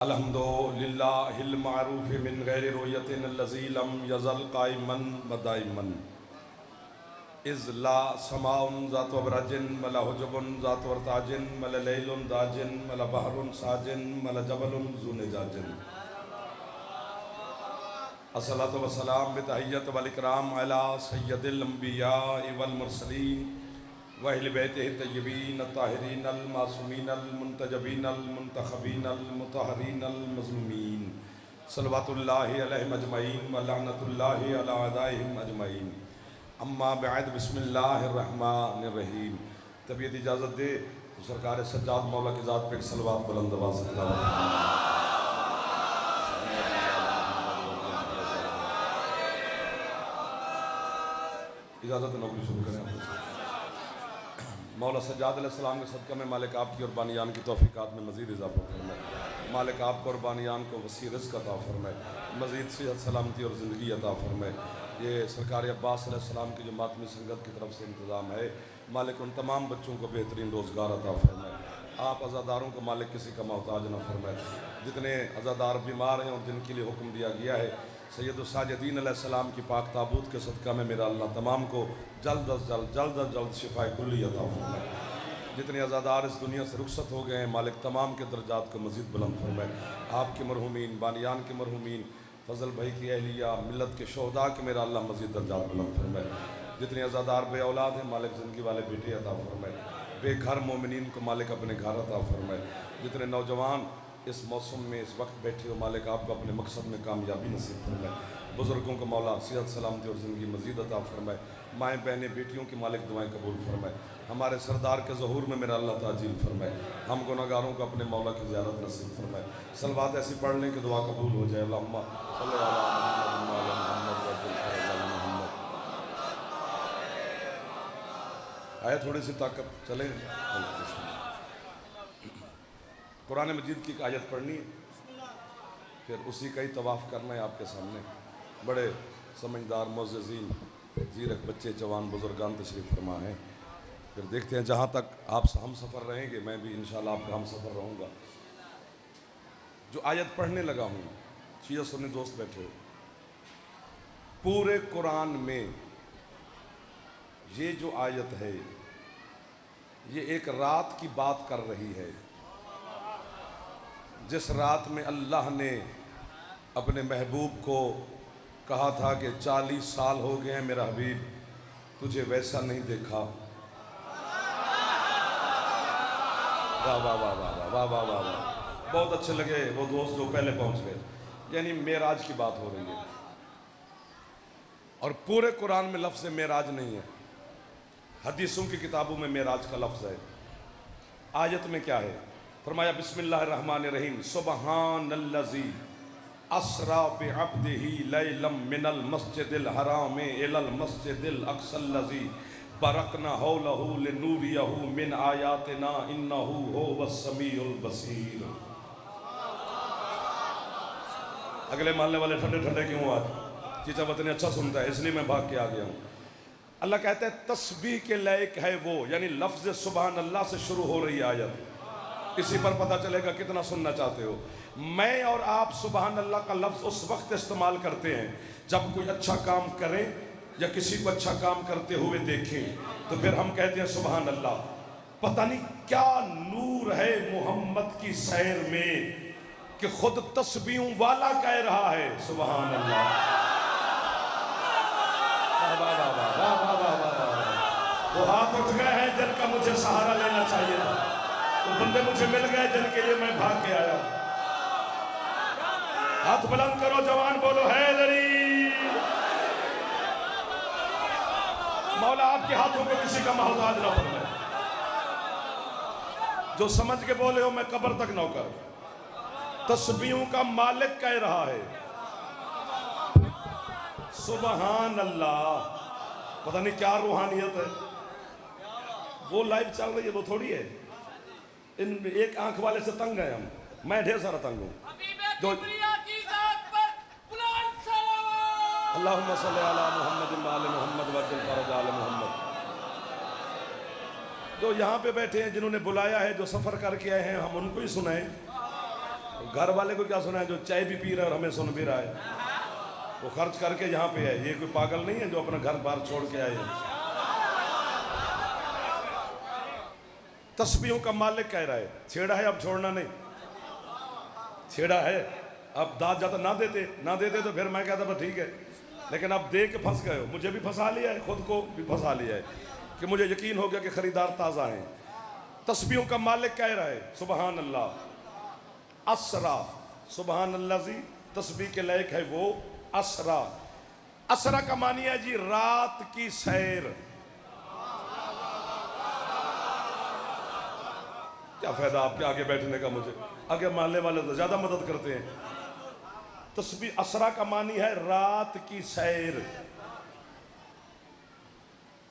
अल्हम्दुलिल्लाहिल मारूफ मिन गैरि रुयतिन लज़ी lump यज़ल caiman मदाइमन is ला समाउन ज़ात वबरजिन वला हुजुबुन ज़ात वरताजिन वला लैलुन दाजिन वला बहरुन साजिन वला जबलुन ज़ुनजाजिन। अस्सलातु वस्सलाम बितहिय्यत वल इकराम अला सय्यदिल अंबिया वल मुरसलीन व अहले बैतिहि तय्यबीन अत्ताहिरीन अल मासूमीन अल मुंतजबीन अल मुंतखबीन अल मुतहहरीन अल मज़लूमीन सल्लवातुल्लाहि अलैहिम अजमईन व लअनतुल्लाहि अला अदाइहिम अजमईन। अम्मा बअद बिस्मिल्लाहिर रहमानिर रहीम। तबीयत इजाज़त दे तो सरकार सज्जाद मौला की ज़ात पे एक सलवात बुलंद आवाज़ से तिलावत इजाज़त नौकरी शुरू करें। मौला सज्जाद अलैहिस्सलाम के सदक़े में मालिक आपकी और बानियान की तौफ़ीक़ात में मज़ीद इजाफ़ा फरमाए। मालिक आपको और बानियान को वसी रिज़्क़ अता फरमाए, मज़ीद सेहत सलामती और ज़िंदगी अता फरमाए। ये सरकार अब्बास अलैहिस्सलाम की जो मातमी संगत की तरफ से इंतज़ाम है, मालिक उन तमाम बच्चों को बेहतरीन रोज़गार अता फरमाए। आप अज़ादारों को मालिक किसी का मोहताज न फरमाए। जितने अज़ादार बीमार हैं और जिनके लिए हुक्म दिया गया है सैयदुस्साजिदीन अलैहिस्सलाम की पाक ताबूत के सदक़ा में मेरा अल्लाह तमाम को जल्द अज जल्द शिफाए कुल्ली अता फरमाए। जितने अज़ादार इस दुनिया से रुखसत हो गए हैं मालिक तमाम के दर्जात को मज़ीद बुलंद फरमाए। आपके मरहूमीन, बानियान के मरहूमीन, फ़ज़ल भाई की अहलिया, मिल्लत के शोहदा के मेरा अल्लाह मज़ीद दर्जात बुलंद फरमाए। जितने अज़ादार बे औलाद हैं मालिक ज़िंदगी वाले बेटे अता फरमाए। बेघर मोमिनीन को मालिक अपने घर अता फरमाए। जितने नौजवान इस मौसम में इस वक्त बैठे हो मालिक आपको अपने मकसद में कामयाबी नसीब फरमाए। बुज़ुर्गों को मौला सेहत सलामती और ज़िंदगी मज़ीद अता फरमाए। माएँ बहनें बेटियों की मालिक दुआएं कबूल फरमाए। हमारे सरदार के ज़हूर में मेरा अल्लाह ताजील फरमाए। हम गुनहगारों को अपने मौला की ज़ियारत नसीब फरमाए। सलवात ऐसी पढ़ लें कि दुआ कबूल हो जाए। अल्लाहुम्मा सल्लि अला मुहम्मद व अला मुहम्मद व अला मुहम्मद। आया थोड़ी सी ताकत चले। कुरान मजीद की एक आयत पढ़नी है, फिर उसी का ही तवाफ़ करना है आपके सामने। बड़े समझदार मुअज़्ज़िज़ीन ज़ीरक बच्चे जवान बुज़ुर्गान तशरीफ़ फरमा है। फिर देखते हैं जहाँ तक आप हम सफ़र रहेंगे मैं भी इंशाअल्लाह आपका हम सफ़र रहूँगा। जो आयत पढ़ने लगा हूँ शिया सुन्नी दोस्त बैठे हो, पूरे कुरान में ये जो आयत है ये एक रात की बात कर रही है, जिस रात में अल्लाह ने अपने महबूब को कहा था कि 40 साल हो गए हैं मेरा हबीब तुझे वैसा नहीं देखा। वाह वाह वाह वाह वाह वाह वाह वाह वाह। बहुत अच्छे लगे वो दोस्त जो पहले पहुंच गए। यानी मेराज की बात हो रही है और पूरे कुरान में लफ्ज़ मेराज नहीं है, हदीसों की किताबों में मेराज का लफ्ज़ है। आयत में क्या है? फरमाया बिस्मिल्लाहिर्रहमानिर्रहीम सुबहानल्लज़ी अस्रा बिअब्दिही लैलम मिनल मस्जिदिल हराम इलल मस्जिदिल अक़सल्लज़ी बरकना हौलहू लिनूरियहू मिन आयातिना इन्नहू हुवस्समीउल बसीर। अगले मानने वाले ठंडे ठंडे क्यों आज? चीचा वतन अच्छा सुनता है इसलिए मैं भाग के आ गया हूँ। अल्लाह कहते हैं तस्बीह के लायक है वो, यानी लफ्ज़ सुबहान अल्लाह से शुरू हो रही आयत। इसी पर पता चलेगा कितना सुनना चाहते हो। मैं और आप सुबहान अल्लाह का लफ्ज़ उस वक्त इस्तेमाल करते हैं जब कोई अच्छा काम करें या किसी को अच्छा काम करते हुए देखें तो फिर हम कहते हैं सुबहान अल्लाह। पता नहीं क्या नूर है मोहम्मद की सैर में कि खुद तस्बीहों वाला कह रहा है सुबहान अल्लाह। वो हाथ उठ गए हैं जिनका मुझे सहारा लेना चाहिए था, तो बंदे मुझे मिल गए जिनके लिए मैं भाग के आया। हाथ बुलंद करो जवान, बोलो हैदरी। मौला आपके हाथों को किसी का मोहताज ना फरमाए। जो समझ के बोले हो मैं कब्र तक नौकर। तस्बीहों का मालिक कह रहा है सुबहान अल्लाह। पता नहीं क्या रूहानियत है। वो लाइव चल रही है वो थोड़ी है। इन एक आंख वाले से तंग है हम, मैं ढेर सारा तंग हूँ। जो अल्लाहुम्मा सल्ली अला मुहम्मद व आले मुहम्मद वअज्जल फरज आले मुहम्मद। जो यहाँ पे बैठे हैं जिन्होंने बुलाया है, जो सफ़र करके आए हैं, हम उनको ही सुनाएं। घर वाले को क्या सुना है जो चाय भी पी रहा है और हमें सुन भी रहा है, वो खर्च करके यहाँ पे है। ये कोई पागल नहीं है जो अपना घर बार छोड़ के आए हैं। तस्बीहों का मालिक कह रहा है, छेड़ा है अब छोड़ना नहीं, छेड़ा है अब दाद जाता ना देते तो फिर मैं कहता बस ठीक है, लेकिन अब दे के फंस गए हो, मुझे भी फंसा लिया है, खुद को भी फंसा लिया है कि मुझे यकीन हो गया कि खरीदार ताज़ा हैं। तस्बीहों का मालिक कह रहा है सुबहान अल्लाह असरा, सुबहान अल्लाह जी तस्बीह के लायक है वो असरा। असरा का मानी है जी रात की सैर। क्या फायदा आपके आगे बैठने का, मुझे आगे मानने वाले तो ज्यादा मदद करते हैं। तस्बीह असरा का मानी है रात की सैर।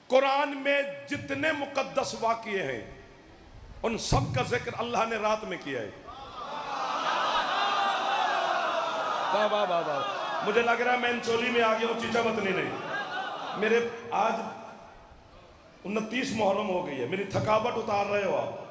कुरान में जितने मुकद्दस वाक़ये हैं उन सब का जिक्र अल्लाह ने रात में किया है। वाह वाह वाह वाह। मुझे लग रहा है मैं इंचोली में आ गया हूँ, चीचा वतनी नहीं। मेरे आज 29 मुहर्रम हो गई है, मेरी थकावट उतार रहे हो आप।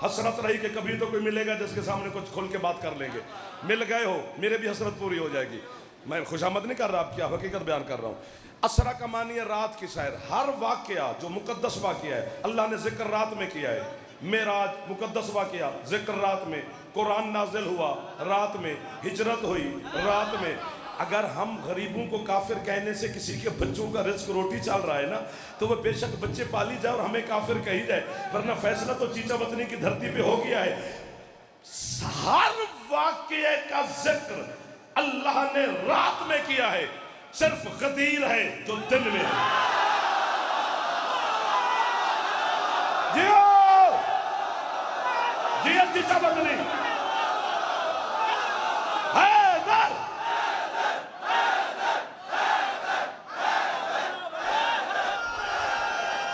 हसरत रही कि कभी तो कोई मिलेगा जिसके सामने कुछ खुल के बात कर लेंगे। मिल गए हो, मेरे भी हसरत पूरी हो जाएगी। मैं खुशामद नहीं कर रहा, आपकी हकीकत बयान कर रहा हूँ। असरा का मानी है रात की सैर। हर वाकया जो मुकद्दस वाकया है अल्लाह ने जिक्र रात में किया है। मेराज मुकद्दस वाकया, जिक्र रात में। कुरान नाजिल हुआ रात में, हिजरत हुई रात में। अगर हम गरीबों को काफिर कहने से किसी के बच्चों का रिस्क रोटी चल रहा है ना, तो वह बेशक बच्चे पाली जाए और हमें काफिर कही जाए, वरना फैसला तो चीचा वतनी की धरती पे हो गया है। हर वाकये का जिक्र अल्लाह ने रात में किया है। सिर्फ गदीर है जो दिन में है। जियो चीचा वतनी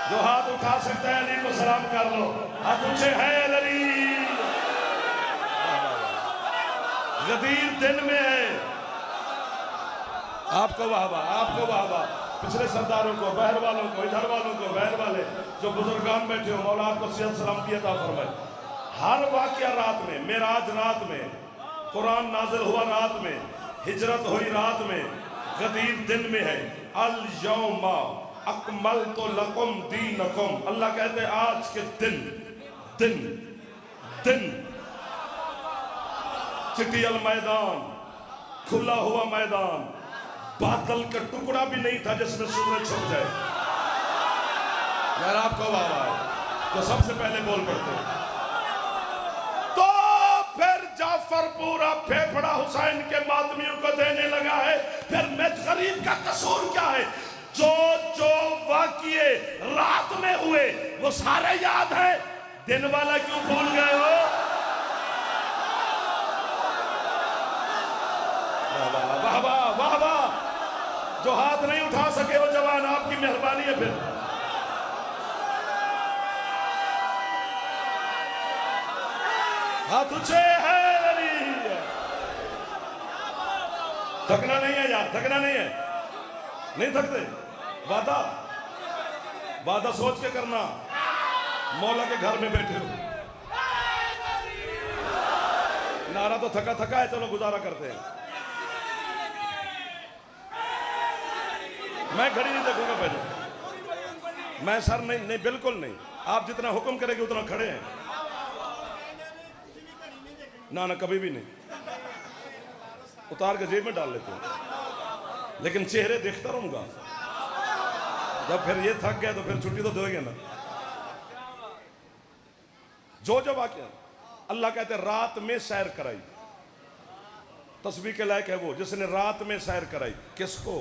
जो हाथ उठा सकता है अली को सलाम कर लो। हाथ ऊंचे है अली। गदीर दिन में है। आपको वाह वाह, आपको वाह वाह। पिछले सरदारों को, बहर वालों को, इधर वालों को, बहर वाले जो बुजुर्गान बैठे हो, मौला आपको सेहत सलामती अता फरमाए। हर वाकया रात में, मेराज रात में, कुरान नाजिल हुआ रात में, हिजरत हुई रात में, गदीर दिन में है। अल यौमा अकमल तो लकुम दीनकुम। अल्लाह कहते हैं आज के दिन दिन दिन। चिटियल मैदान, खुला हुआ मैदान, बादल का टुकड़ा भी नहीं था जिसमें सूरज छुप जाए। यार आपको वाह है तो सबसे पहले बोल पड़ते हैं। तो फिर जाफर पूरा फेफड़ा हुसैन के मातमियों को देने लगा है। फिर मैं गरीब का कसूर क्या है? जो जो वाक़ये रात में हुए वो सारे याद है, दिन वाला क्यों भूल गए हो? वाह वाह वाह वाह। जो हाथ नहीं उठा सके वो जवान, आपकी मेहरबानी है। फिर हाथ ऊंचे है। थकना नहीं है यार, थकना नहीं है, नहीं थकते। वादा वादा सोच के करना। मौला के घर में बैठे हो, नारा तो थका थका है, चलो गुजारा करते हैं। मैं घड़ी नहीं देखूंगा पहले, मैं सर नहीं नहीं बिल्कुल नहीं। आप जितना हुक्म करेंगे उतना खड़े हैं। ना ना कभी भी नहीं, उतार के जेब में डाल लेते हैं, लेकिन चेहरे देखता रहूंगा। जब फिर ये थक गया तो फिर छुट्टी तो दोगे ना। जो जो वाकया अल्लाह कहते हैं रात में सैर कराई। तस्बीह के लायक है वो जिसने रात में सैर कराई। किसको?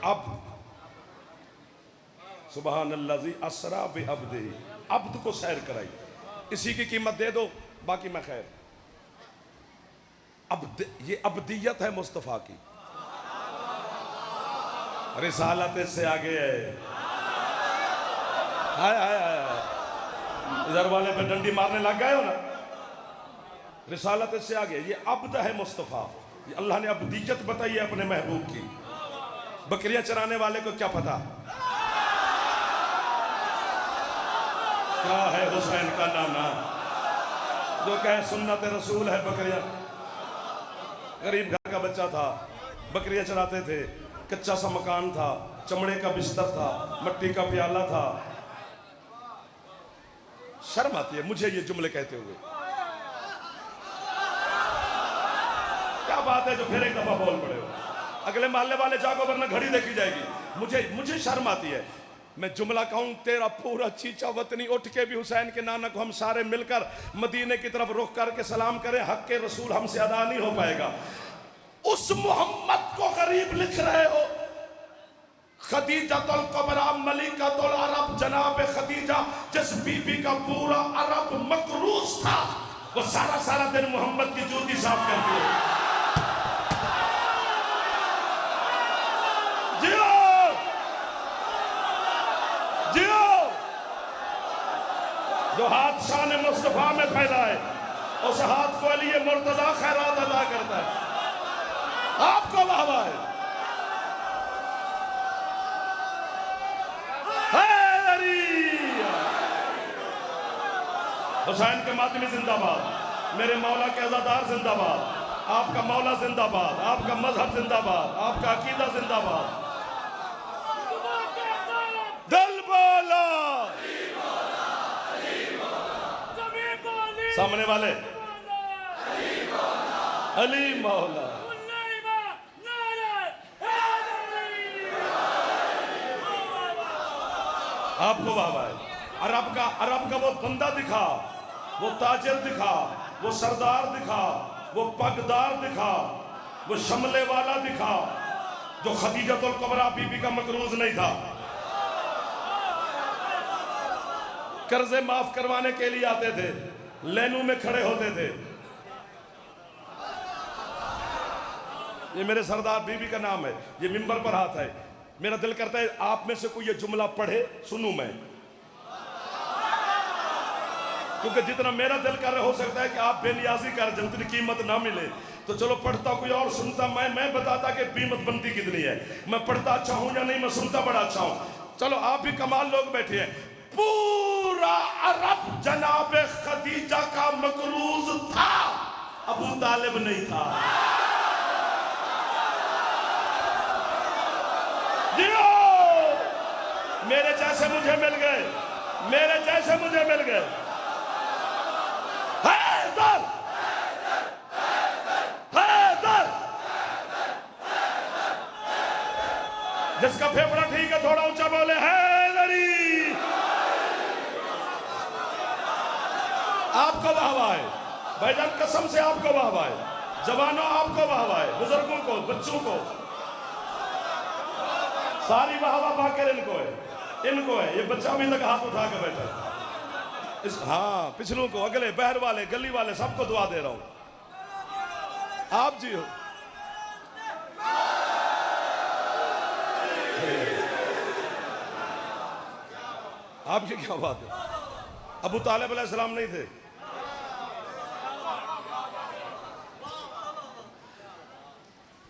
अब सुबहान अल्लाज़ी असरा बि अब्दे, अब्द को सैर कराई। इसी की कीमत दे दो, बाकी मैं खैर। अब ये अब्दियत है मुस्तफ़ा की। रिसालत इससे आगे है। हाय हाय हाय, इधर वाले पे डंडी मारने लग गए हो ना। रिसालत इससे आगे, ये अब्द है मुस्तफ़ा। ये अल्लाह ने अब्दियत बताई है अपने महबूब की। बकरियां चराने वाले को क्या पता क्या है हुसैन का नाना। जो कहे सुन्नत रसूल है बकरियां। गरीब घर का बच्चा था, बकरियां चराते थे, कच्चा सा मकान था, चमड़े का बिस्तर था, मट्टी का प्याला था। शर्म आती है मुझे ये जुमले कहते हुए। क्या बात है जो फिर एक दफा बोल पड़े हो? अगले मोहल्ले वाले जागो वरना घड़ी देखी जाएगी। मुझे शर्म आती है। मैं जुमला कहूं, तेरा पूरा चीचा वतनी उठ के भी हुसैन के नाना को हम सारे मिलकर मदीने की तरफ रुख करके सलाम करें, हक के रसूल हमसे अदा नहीं हो पाएगा। उस मोहम्मद को गरीब लिख रहे हो। खदीजातुल कुबरा मलिकातुल अरब जनाब खदीजा, जिस बीबी का पूरा अरब मकरूज था, वो सारा दिन मोहम्मद की जूती साफ करती है। जियो जियो। जो हाथ शान मुस्तफा में फैलाए, उस हाथ को लिए मुर्तजा खैरात अदा करता है। आपको वाहवा है। हुसैन के मातमी जिंदाबाद, मेरे मौला के अज़ादार जिंदाबाद, आपका मौला जिंदाबाद, आपका मजहब जिंदाबाद, आपका अकीदा जिंदाबाद। दिल बोला सामने वाले अली मौला। आपको वाह है। अरब का वो बंदा दिखा, वो ताजिर दिखा, वो सरदार दिखा, वो पगदार दिखा, वो शमले वाला दिखा, जो खदीजतुल कुबरा बीबी का मकरूज नहीं था। कर्जे माफ करवाने के लिए आते थे, लाइनों में खड़े होते थे। ये मेरे सरदार बीबी का नाम है, ये मिंबर पर हाथ है। मेरा दिल करता है आप में से कोई ये जुमला पढ़े, सुनूं मैं, क्योंकि जितना मेरा दिल कर रहा, हो सकता है कि आप बेनियाजी कर जाए, उतनी कीमत ना मिले। तो चलो पढ़ता कोई और, सुनता मैं बताता कि कीमत बनती कितनी है। मैं पढ़ता अच्छा हूं या नहीं, मैं सुनता बड़ा अच्छा हूं। चलो आप भी कमाल लोग बैठे हैं। पूरा अरब जनाब खदीजा का मकरूज था, अबू तालिब नहीं था। मेरे जैसे मुझे मिल गए, मेरे जैसे मुझे मिल गए। हैदर हैदर, जिसका फेफड़ा ठीक है थोड़ा ऊंचा बोले हैदरी। आपको वाहवा है भाईजान, कसम से आपको वाहवा है। जवानों आपको वाहवा है, बुजुर्गों को, बच्चों को सारी वाहवा पाकर इनको है। ये बच्चा अभी तक हाथ उठा के बैठा है। हाँ, पिछलों को, अगले, बहर वाले, गली वाले, सबको दुआ दे रहा हूं। आप जी हो। आपकी क्या बात है? अबू तालिब अलैहिस्सलाम नहीं थे?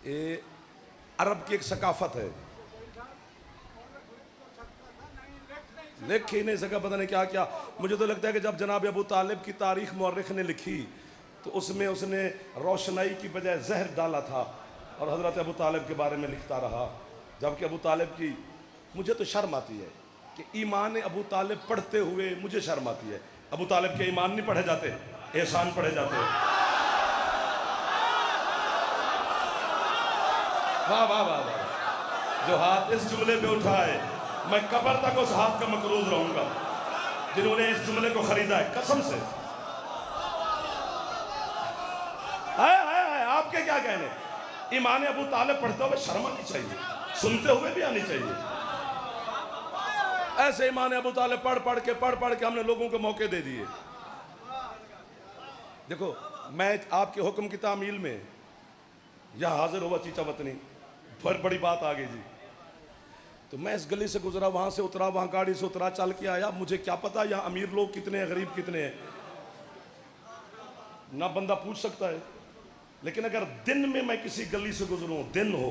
ये अरब की एक सकाफत है, लिख ही नहीं सका, पता नहीं क्या क्या। मुझे तो लगता है कि जब जनाब अबू तालिब की तारीख मौर्रिख ने लिखी तो उसमें उसने रोशनाई की बजाय जहर डाला था और हज़रत अबू तालिब के बारे में लिखता रहा। जबकि अबू तालिब की, मुझे तो शर्म आती है कि ईमान अबू तालिब पढ़ते हुए मुझे शर्म आती है। अबू तालिब के ईमान नहीं पढ़े जाते, एहसान पढ़े जाते। वाह वाह वाह वाह। जो हाथ इस जुमले पे उठाए, मैं कब्र तक उस हाथ का मकरूज रहूंगा जिन्होंने इस जुमले को खरीदा है, कसम से। आपके क्या कहने? ईमान अबू तालिब पढ़ते हुए शर्म आनी चाहिए, सुनते हुए भी आनी चाहिए। ऐसे ईमान अबू तालिब पढ़ के हमने लोगों को मौके दे दिए। देखो, मैं आपके हुक्म की तामील में यह हाजिर हुआ चीचा वतनी, बहुत बड़ी बात आ गई जी। तो मैं इस गली से गुजरा, वहाँ से उतरा, वहाँ गाड़ी से उतरा, चल के आया। मुझे क्या पता यहाँ अमीर लोग कितने हैं, गरीब कितने हैं, ना बंदा पूछ सकता है। लेकिन अगर दिन में मैं किसी गली से गुजरूँ, दिन हो,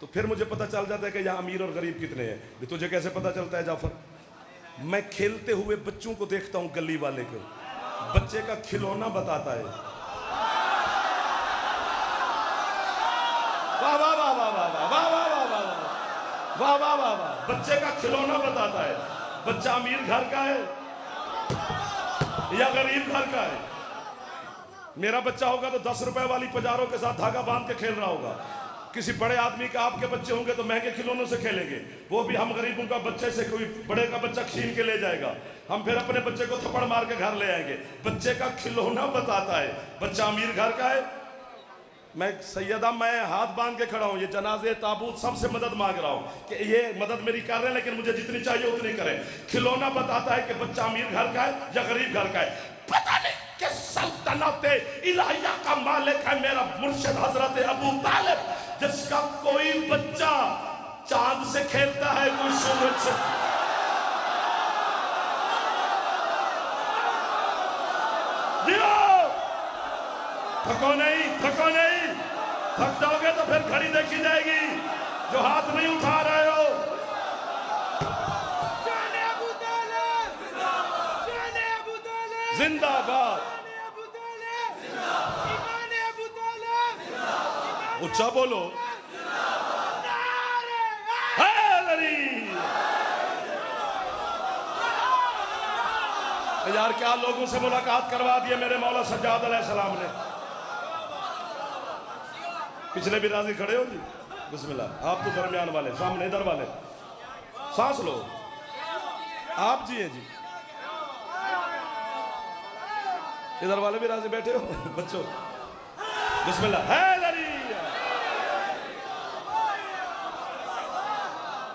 तो फिर मुझे पता चल जाता है कि यहाँ अमीर और गरीब कितने हैं। तुझे कैसे पता चलता है जाफर? मैं खेलते हुए बच्चों को देखता हूँ, गली वाले को, बच्चे का खिलौना बताता है। वाह वाह वाह वाह वाह वाह वाह वाह वाह वाह वाह वाह वाह वाह। बच्चे का खिलौना बताता है। बच्चा अमीर घर का है या गरीब घर का है। मेरा बच्चा होगा तो 10 रुपए वाली पजारों के साथ धागा बांध के खेल रहा होगा। किसी बड़े आदमी का आपके बच्चे होंगे तो महंगे खिलौनों से खेलेंगे। वो भी हम गरीबों का बच्चे से कोई बड़े का बच्चा छीन के ले जाएगा, हम फिर अपने बच्चे को थप्पड़ मार के घर ले आएंगे। बच्चे का खिलौना बताता है। बच्चा अमीर घर का है। मैं सैयदा, मैं हाथ बांध के खड़ा हूं, ये जनाजे ताबूत सबसे मदद मांग रहा हूं कि ये मदद मेरी कर रहे हैं, लेकिन मुझे जितनी चाहिए उतनी करें। खिलौना बताता है कि बच्चा अमीर घर का है या गरीब घर का है। पता नहीं कि सल्तनत इलाहिया का मालिक है मेरा मुर्शिद हजरत अबू तालिब, जिसका कोई बच्चा चांद से खेलता है, कोई सूरज से। थको नहीं, थको नहीं। थक जाओगे तो फिर घड़ी देखी जाएगी। जो हाथ नहीं उठा रहे हो, जिंदाबाद। ऊंचा बोलो। यार क्या लोगों से मुलाकात करवा दिए मेरे मौला सज्जाद अलैहिस्सलाम ने। पिछले भी राजी खड़े हो जी, बिस्मिल्लाह। आप तो दरमियान वाले, सामने इधर वाले, सांस लो। आप जी हैं जी, इधर वाले भी राजी बैठे हो बच्चों, बिस्मिल्लाह। है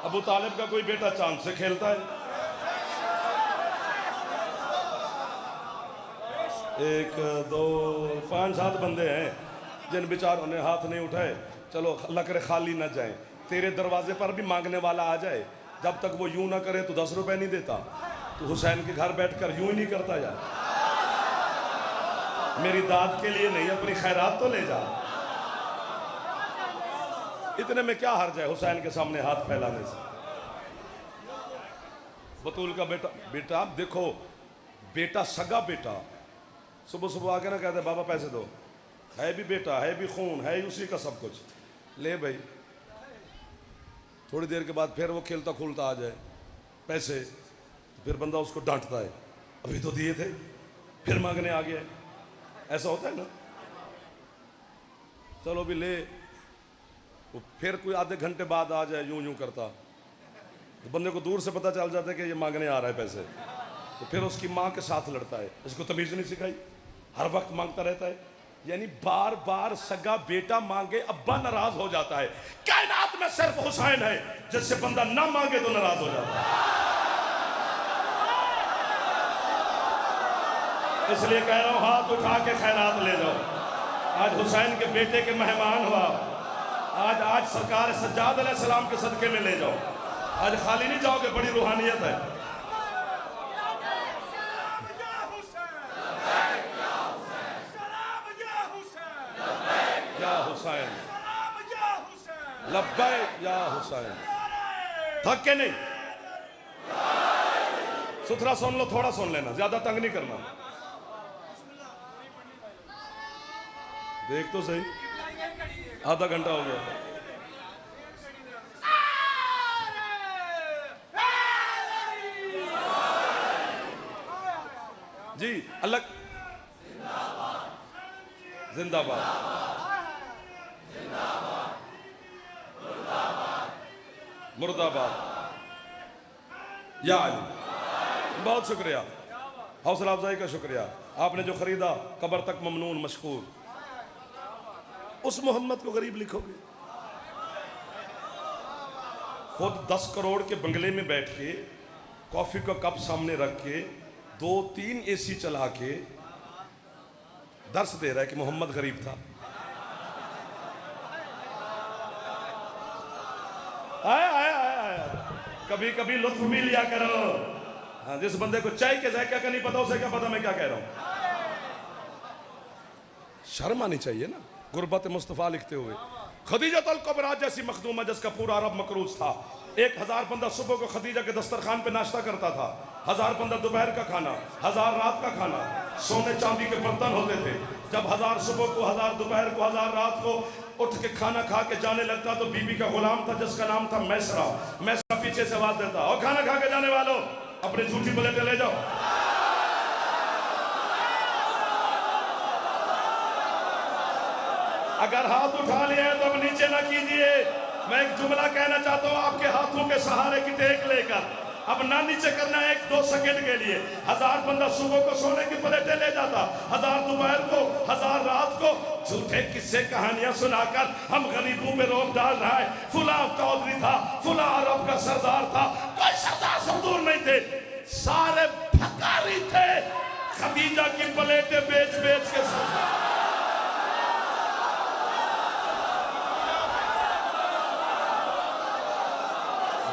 अबू तालिब का कोई बेटा चांद से खेलता है। 1 2 5 7 बंदे हैं जिन बेचारों ने हाथ नहीं उठाए। चलो अल्लाह करे खाली ना जाए। तेरे दरवाजे पर भी मांगने वाला आ जाए, जब तक वो यूं ना करे तो 10 रुपए नहीं देता। तो हुसैन के घर बैठकर यूं ही नहीं करता यार। मेरी दाद के लिए नहीं, अपनी खैरात तो ले जा। इतने में क्या हर्ज है हुसैन के सामने हाथ फैलाने से। बतूल का बेटा, बेटा देखो, बेटा सगा बेटा सुबह सुबह आके ना कहते बाबा पैसे दो, है भी बेटा, है भी खून, है उसी का सब कुछ। ले भाई, थोड़ी देर के बाद फिर वो खेलता खुलता आ जाए पैसे, तो फिर बंदा उसको डांटता है, अभी तो दिए थे, फिर मांगने आ गया। ऐसा होता है ना। चलो भी ले, वो फिर कोई आधे घंटे बाद आ जाए यूं यूं करता, तो बंदे को दूर से पता चल जाता है कि ये मांगने आ रहा है पैसे। तो फिर उसकी माँ के साथ लड़ता है, उसको तमीज नहीं सिखाई, हर वक्त मांगता रहता है। यानी बार बार सगा बेटा मांगे अब्बा नाराज हो जाता है। कायनात में सिर्फ हुसैन है जिससे बंदा ना मांगे तो नाराज हो जाता है। इसलिए कह रहा हूं, हाथ उठा के खैरात ले जाओ। आज हुसैन के बेटे के मेहमान हुआ, आज सरकार सज्जाद अलैहिस्सलाम के सदके में ले जाओ। आज खाली नहीं जाओगे, बड़ी रूहानियत है। लब्बैक या हुसैन। थक के नहीं, सुथरा सुन लो, थोड़ा सुन लेना, ज्यादा तंग नहीं करना। देख तो सही, आधा घंटा हो गया। जी अल्लाह जिंदाबाद। मुर्दाबाद या अली। बहुत शुक्रिया, हौसला अफजाई का शुक्रिया। आपने जो खरीदा कब्र तक ममनून मशकूर। उस मोहम्मद को गरीब लिखोगे? खुद 10 करोड़ के बंगले में बैठ के, कॉफी का कप सामने रख के, 2-3 AC चला के दर्स दे रहा है कि मोहम्मद गरीब था। आया आया आया, कभी कभी लुत्फ भी लिया करो। हाँ, जिस बंदे को चाय के जायका का नहीं पता, उसे क्या पता मैं क्या कह रहा हूं। शर्म आनी चाहिए ना गुरबत मुस्तफ़ा लिखते हुए। खदीजतुल कुबरा जैसी मखदूमा जिसका पूरा अरब मकरूज था। 1000 बंदा सुबह को खदीजा के दस्तरखान पे नाश्ता करता था, 1000 बंदा दोपहर का खाना, 1000 रात का खाना, सोने चांदी के बर्तन होते थे। जब 1000 सुबह को, 1000 दोपहर को, 1000 रात को उठ के खाना खा के जाने लगता तो बीबी का गुलाम था जिसका नाम था मैसरा। मैसरा पीछे से आवाज देता, और खाना खा के जाने वालों अपनी झूठी प्लेटें ले जाओ। अगर हाथ उठा लिया है तो अब नीचे ना कीजिए। मैं एक जुमला कहना चाहता हूं आपके हाथों के सहारे की टेक लेकर, अब ना नीचे करना है 1-2 सेकंड के लिए। 1000 बंदा सुबह को सोने की प्लेटें ले जाता, 1000 दोपहर को, 1000 रात को झूठे किस्से कहानियां सुनाकर हम गरीबों पे रोक डाल रहा है। फुला चौधरी था, फुला अरब का सरदार था, कोई सरदार सरदूर नहीं थे, सारे भकारी थे। खदीजा की प्लेटें बेच बेच के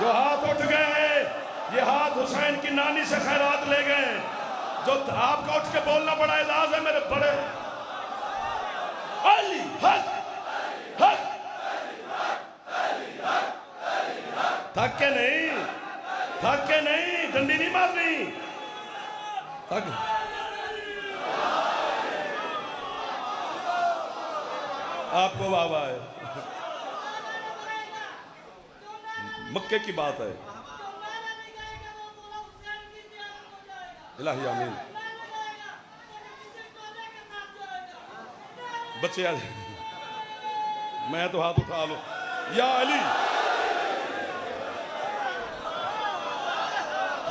जो हाथ उठ गए हैं, ये हाथ हुसैन की नानी से खैरात ले गए हैं। जो आपका उठ के बोलना बड़ा एजाज है मेरे बड़े। अली हक हक, थक के नहीं, थक के नहीं, डंडी नहीं मारनी, थक। आपको वाह वाह है, मक्के की बात है। इलाही आमीन। बच्चे आ, मैं तो हाथ उठा लो या अली।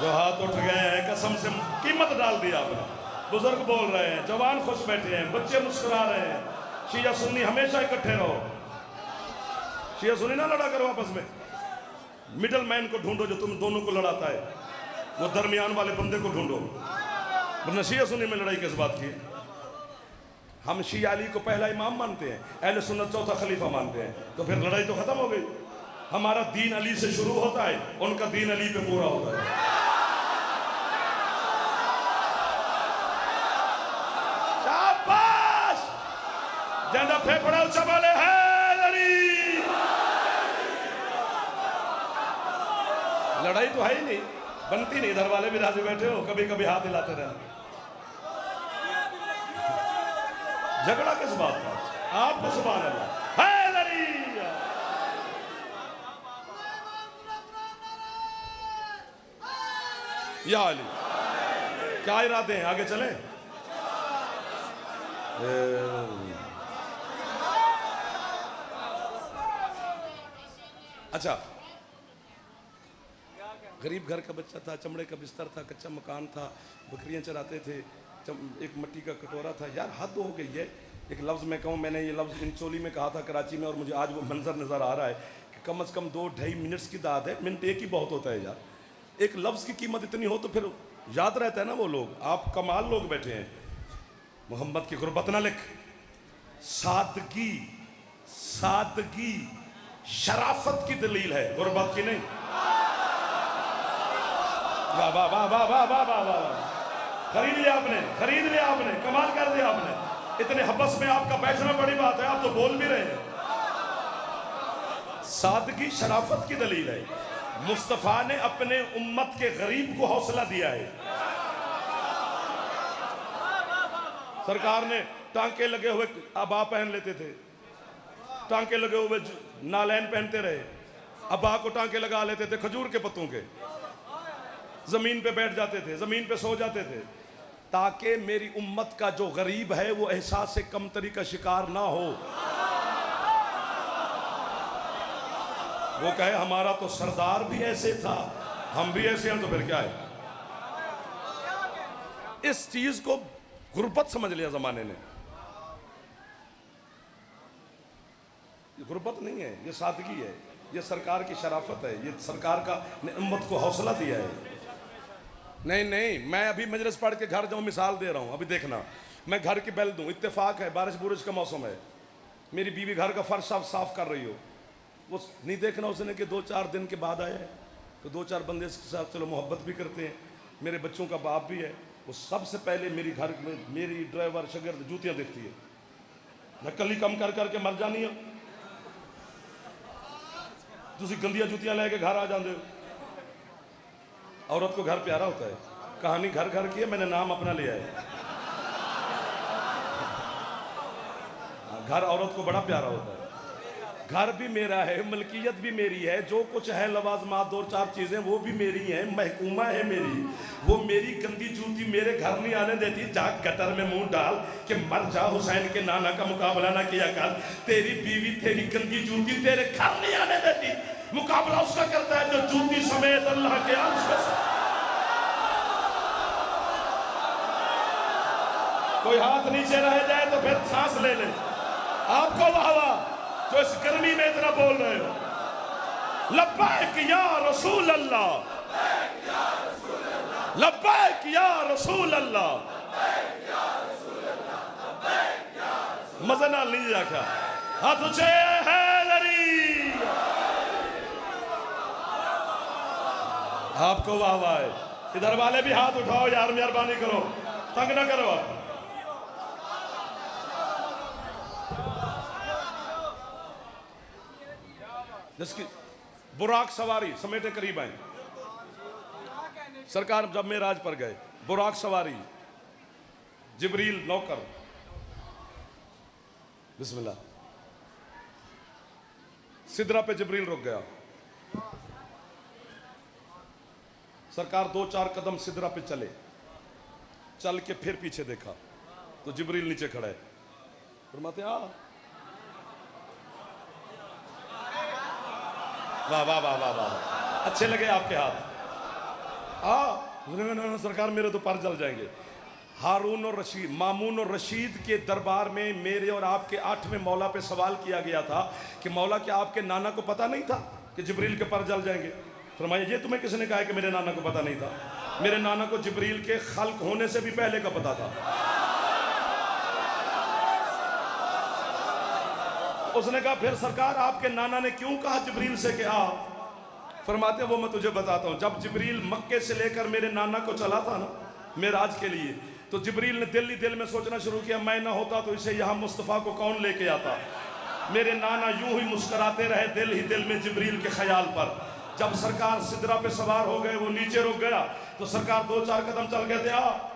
जो हाथ उठ गए हैं कसम से कीमत डाल दी आपने। बुजुर्ग बोल रहे हैं, जवान खुश बैठे हैं, बच्चे मुस्कुरा रहे हैं। शिया सुन्नी हमेशा इकट्ठे रहो। शिया सुन्नी ना लड़ा करो आपस में। मिडल मैन को ढूंढो जो तुम दोनों को लड़ाता है, वो दरमियान वाले बंदे को ढूंढो। वरना शिया सुन्नी में लड़ाई किस बात की? हम शिया अली को पहला इमाम मानते हैं, अहले सुन्नत चौथा खलीफा मानते हैं, तो फिर लड़ाई तो खत्म हो गई। हमारा दीन अली से शुरू होता है, उनका दीन अली पे पूरा होता है। शाबाश, ज्यादा फेफड़ा उछाले है लड़ाई तो है ही नहीं, बनती नहीं। इधर वाले भी राजी बैठे हो, कभी कभी हाथ हिलाते रहना। झगड़ा किस बात का? आपको सुभान अल्लाह है लड़ी। या अली, क्या इरादे हैं, आगे चले? अच्छा, गरीब घर का बच्चा था, चमड़े का बिस्तर था, कच्चा मकान था, बकरियां चराते थे, एक मिट्टी का कटोरा था। यार हद हो गई है। एक लफ्ज़ मैं कहूँ, मैंने ये लफ्ज़ इंचोली में कहा था कराची में, और मुझे आज वो मंजर नज़र आ रहा है कि कम से कम 2-2.5 मिनट्स की दाद है। मिनट एक ही बहुत होता है यार। एक लफ्ज़ की कीमत इतनी हो तो फिर याद रहता है ना वो लोग। आप कमाल लोग बैठे हैं। मोहम्मद की गुरबत ना लिख, सादगी, सादगी शराफत की दलील है, गुरबत की नहीं। वाह वाह वाह वाह वाह वाह वाह वाह, खरीद लिया आपने, खरीद लिया आपने, कमाल कर दिया आपने। इतने हबस में आपका बैठना बड़ी बात है, आप तो बोल भी रहे हैं। सादगी शराफत की दलील है। मुस्तफा ने अपने उम्मत के गरीब को हौसला दिया है। सरकार ने टांके लगे हुए अबा पहन लेते थे, टांके लगे हुए नालैन पहनते रहे, अबा को टांके लगा लेते थे खजूर के पत्तों के, जमीन पे बैठ जाते थे, जमीन पे सो जाते थे, ताकि मेरी उम्मत का जो गरीब है वो एहसास से कमतरी का शिकार ना हो। वो कहे हमारा तो सरदार भी ऐसे था, हम भी ऐसे हैं, तो फिर क्या है? इस चीज को गुर्बत समझ लिया जमाने ने। ये गुर्बत नहीं है, ये सादगी है, ये सरकार की शराफत है, ये सरकार का ने उम्मत को हौसला दिया है। नहीं नहीं, मैं अभी मजलिस पढ़ के घर जाऊं, मिसाल दे रहा हूं, अभी देखना। मैं घर की बेल दूं, इत्तेफाक है बारिश बुरिश का मौसम है, मेरी बीवी घर का फर्श साफ कर रही हो, वो नहीं देखना उसने कि 2-4 दिन के बाद आया है, तो 2-4 बंदे इसके साथ चलो मोहब्बत भी करते हैं, मेरे बच्चों का बाप भी है, वो सबसे पहले मेरी घर में मेरी ड्राइवर शगिर्द जूतियाँ देखती है। मैं कल ही कम कर करके मर जानी है, तुसी गंदिया जूतियाँ लेके घर आ जाते हो। औरत को घर प्यारा होता है। कहानी घर घर की है, मैंने नाम अपना लिया है। घर औरत को बड़ा प्यारा होता है। घर भी मेरा है, मलकियत भी मेरी है, जो कुछ है लवाजमात दो चार चीजें वो भी मेरी हैं, महकूमा है मेरी। वो मेरी गंदी जूती मेरे घर नहीं आने देती। जहाँ गटर में मुंह डाल के मर जा, हुसैन के नाना का मुकाबला ना किया कर। तेरी बीवी तेरी गंदी जूती तेरे घर नहीं आने देती। मुकाबला उसका करता है जो जूती समेत अल्लाह के अर्श पे। कोई हाथ नीचे रह जाए तो फिर सांस ले ले। आपको वाहवा जो इस गर्मी में इतना बोल रहे हो। लब्बैक या रसूल अल्लाह, लब्बैक या रसूल अल्लाह। मजा ना लीजिए क्या हाथ ऊंचे हैदरी। आपको वाह वाह है। इधर वाले भी हाथ उठाओ यार, मेहरबानी करो, तंग ना करो आप। जिसकी बुराक सवारी समेटे करीब आए। सरकार जब मेराज पर गए, बुराक सवारी, जिब्रील नौकर, बिस्मिल्लाह, सिदरा पे जिब्रील रुक गया। सरकार 2-4 कदम सिदरा पे चले, चल के फिर पीछे देखा तो जिब्रील नीचे खड़ा है। फरमाते आ वाह वाह वाह वाह वाह, अच्छे लगे आपके हाथ। सरकार मेरे तो पर जल जाएंगे। हारून और रशीद, मामून और रशीद के दरबार में मेरे और आपके 8वें मौला पे सवाल किया गया था कि मौला क्या आपके नाना को पता नहीं था कि जिब्रील के पर जल जाएंगे? फरमाया ये तुम्हें किसने कहा कि मेरे नाना को पता नहीं था? मेरे नाना को जिब्रील के खल्क होने से भी पहले का पता था। उसने कहा फिर सरकार आपके नाना ने क्यों कहा जिब्रील से कि आ? फरमाते वो मैं तुझे बताता हूँ। जब जिब्रील मक्के से लेकर मेरे नाना को चला था ना मेराज के लिए, तो जिब्रील ने दिल ही दिल में सोचना शुरू किया मैं ना होता तो इसे यहाँ मुस्तफ़ा को कौन लेके आता। मेरे नाना यूं ही मुस्कुराते रहे दिल ही दिल में जिब्रील के ख्याल पर। जब सरकार सिदरा पे सवार हो गए, वो नीचे रुक गया तो सरकार 2-4 कदम चल गए थे।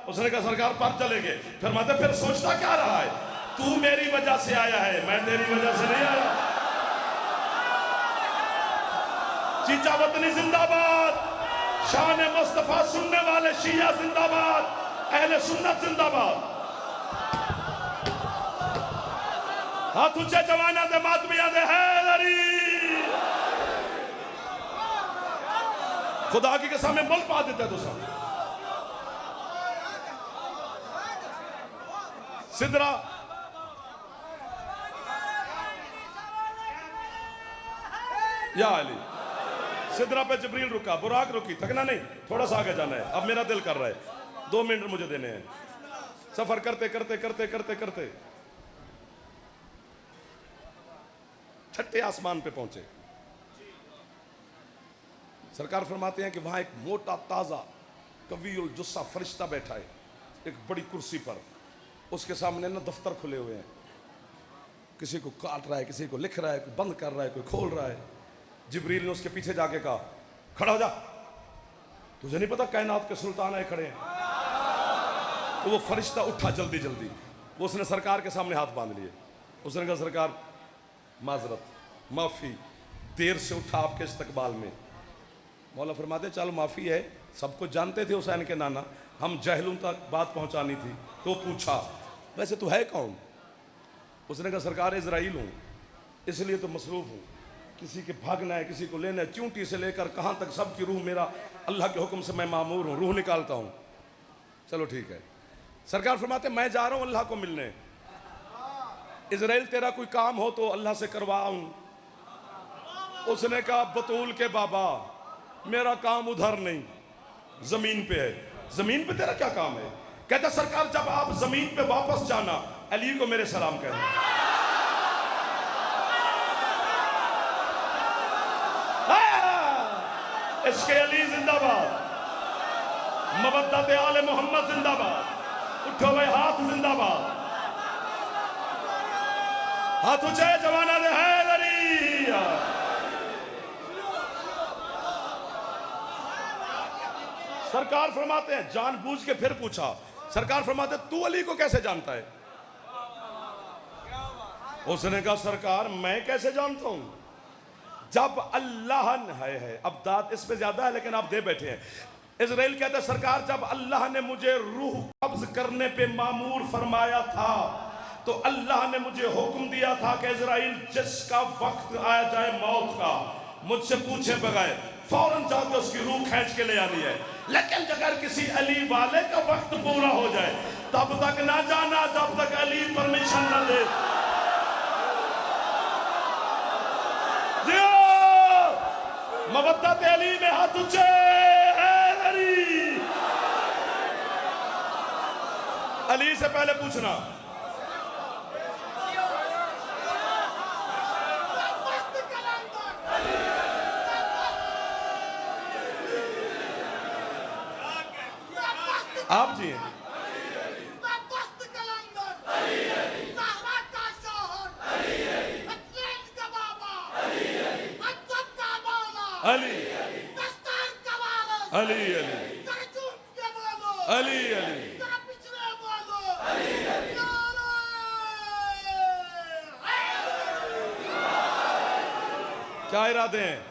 उसने कहा सरकार पर चले गए। फरमाते फिर सोचता क्या रहा है? तू मेरी वजह से आया है, मैं तेरी वजह से नहीं आया। चीचा वतनी जिंदाबाद, शान मुस्तफा सुनने वाले शिया जिंदाबाद, अहले सुन्नत जिंदाबाद। हाथ ऊंचे जवाना दे मातमिया दे हैदरी। खुदा की कसम में मुल्क पा देते तो सब। सिदरा या अली, सिदरा पे जिब्रील रुका, बुराक रुकी, थकना नहीं, थोड़ा सा आगे जाना है। अब मेरा दिल कर रहा है 2 मिनट मुझे देने हैं। सफर करते करते करते करते करते छठे आसमान पे पहुंचे। सरकार फरमाते हैं कि वहां एक मोटा ताजा कवीउल जुस्सा फरिश्ता बैठा है एक बड़ी कुर्सी पर। उसके सामने ना दफ्तर खुले हुए हैं, किसी को काट रहा है, किसी को लिख रहा है, कोई बंद कर रहा है, कोई खोल रहा है। जिब्रील ने उसके पीछे जाके कहा खड़ा हो जा, तुझे नहीं पता कायनात के सुल्तान आए खड़े हैं? तो वो फरिश्ता उठा जल्दी जल्दी, वो उसने सरकार के सामने हाथ बांध लिए। उसने कहा सरकार माजरत, माफ़ी, देर से उठा आपके इस्तकबाल में। मौला फरमाते चल माफ़ी है, सब कुछ जानते थे हुसैन के नाना, हम जहलों तक बात पहुंचानी थी। तो पूछा वैसे तू है कौन? उसने कहा सरकार इज़राइल हूँ, इसलिए तो मसरूफ़ हूँ, किसी के भागना है, किसी को लेना है, चूंटी से लेकर कहाँ तक सबकी रूह मेरा अल्लाह के हुक्म से मैं मामूर हूँ, रूह निकालता हूँ। चलो ठीक है। सरकार फरमाते मैं जा रहा हूँ अल्लाह को मिलने। इज़राइल तेरा कोई काम हो तो अल्लाह से करवाऊँ। उसने कहा बतूल के बाबा मेरा काम उधर नहीं, जमीन पे है। जमीन पे तेरा क्या काम है? कहता सरकार जब आप जमीन पे वापस जाना अली को मेरे सलाम कहना। इसके अली जिंदाबाद, मवद्दत आले मोहम्मद जिंदाबाद, उठो भाई हाथ जिंदाबाद, हाथ ऊंचे जवाना दे हैदरी। सरकार फरमाते हैं जानबूझ के फिर पूछा। सरकार फरमाते तू अली को कैसे जानता है? उसने कहा सरकार मैं कैसे जानता हूं? जब अल्लाह है अब दाद इस पे ज्यादा है लेकिन आप दे बैठे हैं। इजराइल कहता है सरकार जब अल्लाह ने मुझे रूह कब्ज करने पे मामूर फरमाया था तो अल्लाह ने मुझे हुक्म दिया था कि इजराइल जिसका वक्त आ जाए मौत का मुझसे पूछे बगैर फौरन जाके उसकी रूह खींच के ले आनी है। लेकिन अगर किसी अली वाले का वक्त पूरा हो जाए तब तक ना जाना जब तक अली परमिशन न दे। मवद्दत अली में हाथ ऊंचे अली से पहले पूछना। आप जी अली अली अली अली अली क्या इरादे हैं?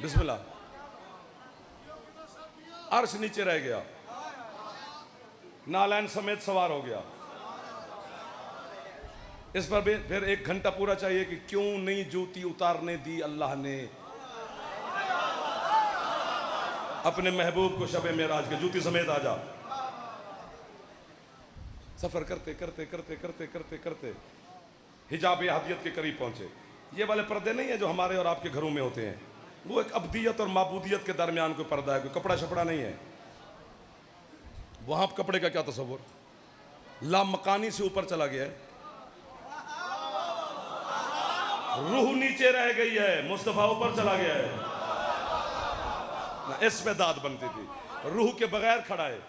बिस्मिल्लाह। अर्श नीचे रह गया, नालैन समेत सवार हो गया। इस पर भी फिर 1 घंटा पूरा चाहिए कि क्यों नहीं जूती उतारने दी अल्लाह ने अपने महबूब को शबे मेराज के। जूती समेत आ जा। सफर करते करते करते करते करते करते हिजाब अहदियत के करीब पहुंचे। ये वाले पर्दे नहीं है जो हमारे और आपके घरों में होते हैं, वो एक अब्दियत और माबूदियत के दरमियान कोई पर्दा है, कोई कपड़ा शपड़ा नहीं है। वहां कपड़े का क्या तस्वुर, लामकानी से ऊपर चला गया है, रूह नीचे रह गई है, मुस्तफा ऊपर चला गया है ना। इस पे दाद बनती थी, रूह के बगैर खड़ा है।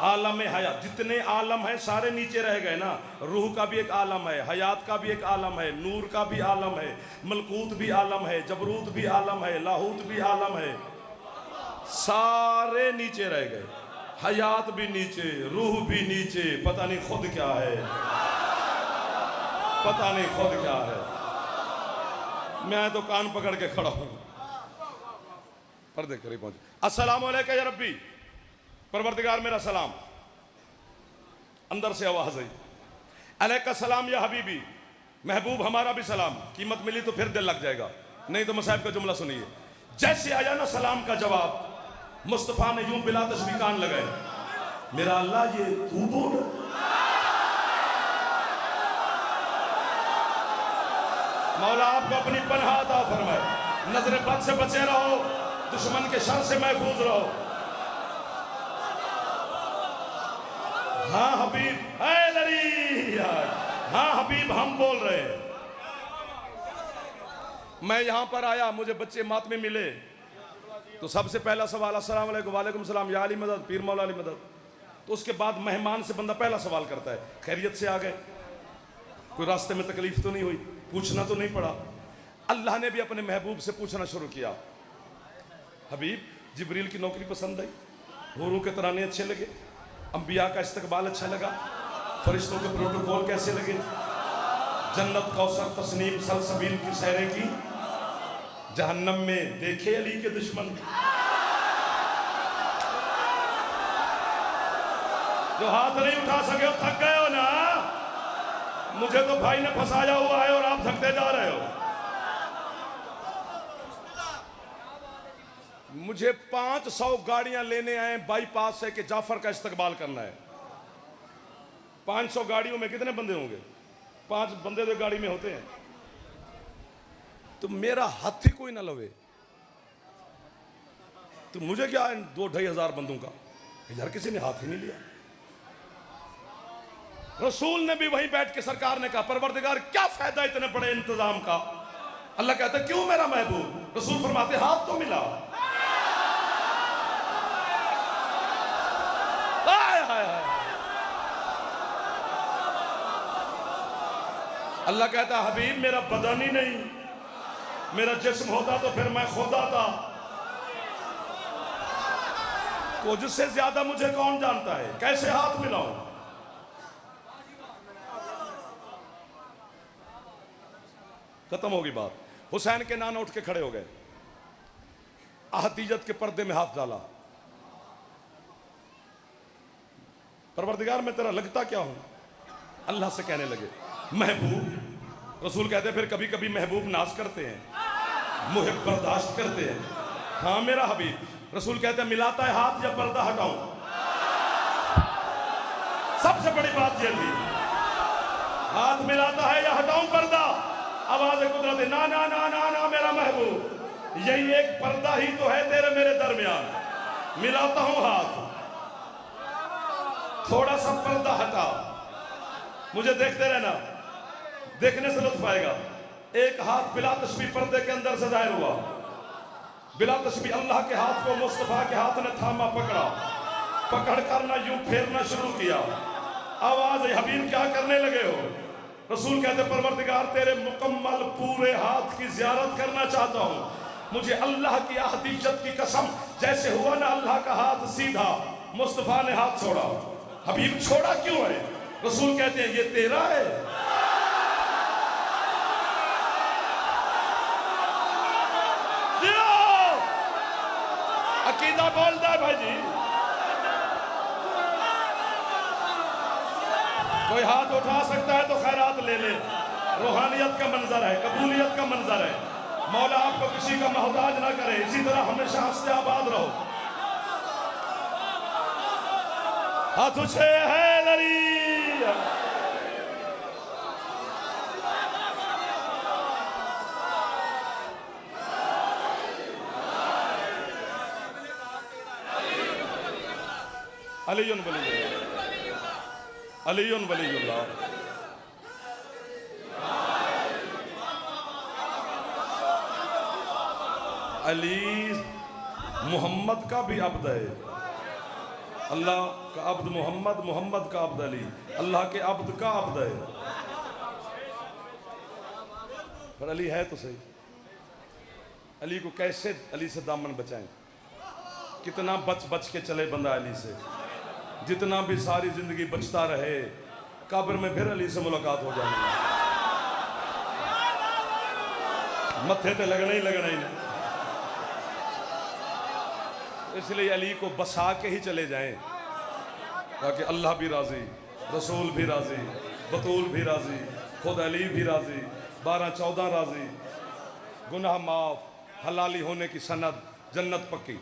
आलम हयात, जितने आलम हैं सारे नीचे रह गए ना। रूह का भी एक आलम है, हयात का भी एक आलम है, नूर का भी आलम है, मलकूत भी आलम है, जबरूत भी आलम है, लाहूत भी आलम है, सारे नीचे रह गए। हयात भी नीचे, रूह भी नीचे, पता नहीं खुद क्या है, पता नहीं खुद क्या है। मैं तो कान पकड़ के खड़ा हूं। पर्दे करीब पहुंचे। अस्सलाम वालेकुम या रब्बी, परवरदिगार मेरा सलाम। अंदर से आवाज आई, अलैका सलाम या हबीबी, महबूब हमारा भी सलाम। कीमत मिली तो फिर दिल लग जाएगा, नहीं तो मसाहिब का जुमला सुनिए। जैसे आया ना सलाम का जवाब, मुस्तफा ने यूं बिला तस्बीह कान लगाए, मेरा अल्लाह ये तू बोल। मौला आपको अपनी पनाह अता फरमाए, नजर बद से बचे रहो, दुश्मन के शर से महफूज रहो। हाँ हबीब, हाँ हबीब, हम बोल रहे हैं। मैं यहां पर आया, मुझे बच्चे मातमी मिले तो सबसे पहला सवाल अस्सलाम वालेकुम, वालेकुम सलाम, या अली मदद, पीर मौला अली मदद। तो उसके बाद मेहमान से बंदा पहला सवाल करता है, खैरियत से आ गए, कोई रास्ते में तकलीफ तो नहीं हुई, पूछना तो नहीं पड़ा। अल्लाह ने भी अपने महबूब से पूछना शुरू किया, हबीब जिब्रील की नौकरी पसंद आई, हुरों के तराने अच्छे लगे, अंबिया का इस्तकबाल अच्छा लगा, फरिश्तों के प्रोटोकॉल कैसे लगे, जन्नत कौसर तस्नीम सलसबील की सैरें की, जहन्नम में देखे अली के दुश्मन जो हाथ नहीं उठा सके हो, थक गए हो ना। मुझे तो भाई ने फंसाया हुआ है और आप थकते जा रहे हो। मुझे 500 गाड़ियां लेने आए बाईपास से कि जाफर का इस्तकबाल करना है। 500 गाड़ियों में कितने बंदे होंगे? 5 बंदे तो गाड़ी में होते हैं। तो मेरा हाथ ही कोई ना लवे तो मुझे क्या 2-2.5 हजार बंदों का, यार किसी ने हाथ ही नहीं लिया। रसूल ने भी वहीं बैठ के सरकार ने कहा, परवरदिगार क्या फायदा इतने बड़े इंतजाम का। अल्लाह कहता क्यों मेरा महबूब? रसूल फरमाते हाथ तो मिला। अल्लाह कहता हबीब मेरा बदन ही नहीं, मेरा जिस्म होता तो फिर मैं खुद आता। तुझसे ज्यादा मुझे कौन जानता है, कैसे हाथ मिलाऊं? खत्म होगी बात। हुसैन के नाना उठ के खड़े हो गए, अहदियत के पर्दे में हाथ डाला। परवरदिगार मैं तेरा लगता क्या हूं? अल्लाह से कहने लगे महबूब। रसूल कहते फिर कभी कभी महबूब नाज करते हैं, मुहिब बर्दाश्त करते हैं। हाँ मेरा हबीब। रसूल कहते मिलाता है हाथ या पर्दा हटाऊं? सबसे बड़ी बात यह थी, हाथ मिलाता है या हटाऊं पर्दा? आवाज कुदरत, ना ना ना ना ना मेरा महबूब, यही एक पर्दा ही तो है तेरे मेरे दरमियान। मिलाता हूं हाथ, थोड़ा सा पर्दा हटा, मुझे देखते रहना, देखने से लुत्फ आएगा। एक हाथ बिला तशबीह पर्दे के अंदर से जाहिर हुआ। बिला तशबीह अल्लाह के हाथ को मुस्तफा के हाथ ने थामा, पकड़ा, पकड़ कर ना यूं फेरना शुरू किया। आवाज, हबीब क्या करने लगे हो? रसूल कहते परवरदिगार तेरे मुकम्मल पूरे हाथ की ज़ियारत करना चाहता हूँ। मुझे अल्लाह की अहदियत की कसम, जैसे हुआ ना अल्लाह का हाथ सीधा, मुस्तफा ने हाथ छोड़ा। हबीब छोड़ा क्यों है? रसूल कहते हैं ये तेरा है। अकीदा बोलता है भाई जी। कोई हाथ उठा सकता है तो खैरात ले ले। रूहानियत का मंजर है, कबूलियत का मंजर है। मौला आपको किसी का मोहताज ना करे, इसी तरह हमेशा हंसते आबाद रहो। हाथ उछे है लरी, अलीयुन वलीयुल्लाह, अलीयुन वलीयुल्लाह। अली मोहम्मद का भी अब्द है। अल्लाह का अब्द मोहम्मद, मोहम्मद का अब्द अली, अल्लाह के अब्द का अब्द है। पर अली है तो सही। अली को कैसे अली से दामन बचाएं? कितना बच बच के चले बंदा अली से। जितना भी सारी जिंदगी बचता रहे, कब्र में फिर अली से मुलाकात हो जानी है। मत्थे ते लगना ही लगना ही नहीं। इसलिए अली को बसा के ही चले जाएं, ताकि अल्लाह भी राजी, रसूल भी राजी, बतूल भी राजी, खुद अली भी राजी, 12-14 राजी, गुनाह माफ, हलाली होने की सनद, जन्नत पक्की।